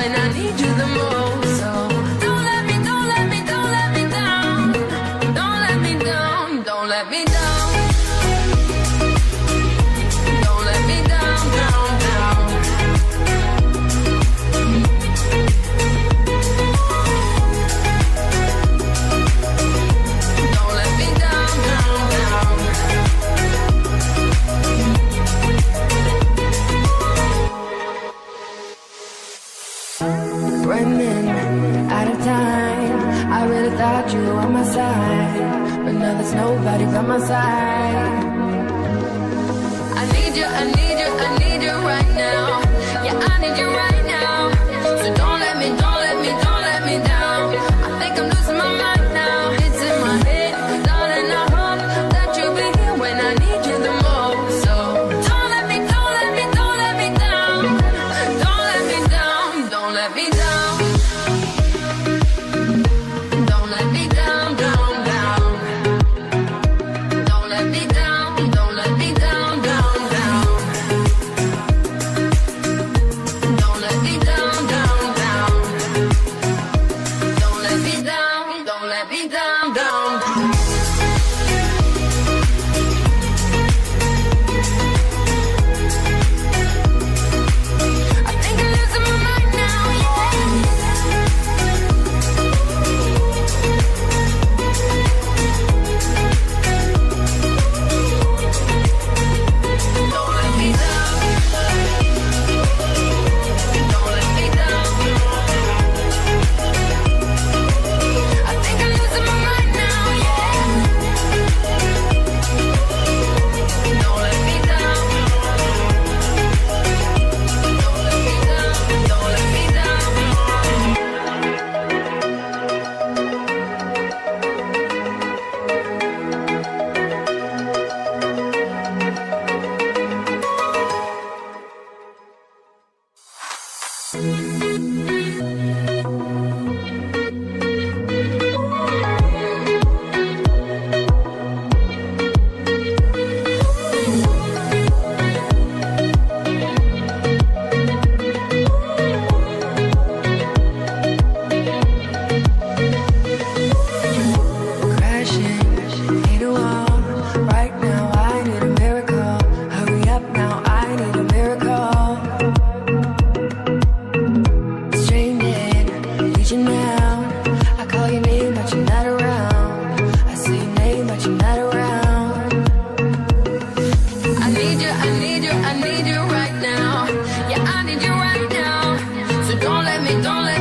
when I need you the most. So don't let me, don't let me, don't let me down. Don't let me down, don't let me down. Don't let me down, down, down. Don't let me down, down, down. Running out of time, I really thought you were on my side, but now there's nobody by my side. I need you, I need you, I need you right now. Yeah, I need you right now. So don't let me, don't let me, don't let me down. I think I'm losing my mind now. It's in my head, darling, I hope that you'll be here when I need you the most. So don't let me, don't let me, don't let me down. Don't let me down, don't let me down. Don't let me down, down, down. Don't let me down, don't let me down, down, down. Don't let me down, down, down. Don't let me down, don't let me down, down. I think I'm losing my mind now, yeah. Don't let me down. Don't let me down. I think I'm losing my mind now, yeah. Don't let me down. Don't let me down. Don't let me down. Crashing into a wall. Right now I need a miracle. Hurry up now, I need a miracle. Straining, reaching out. I call your name but you're not around. I see your name but you're not around. I need you, I need you, I need you right now. Yeah, I need you right now. So don't let me, don't let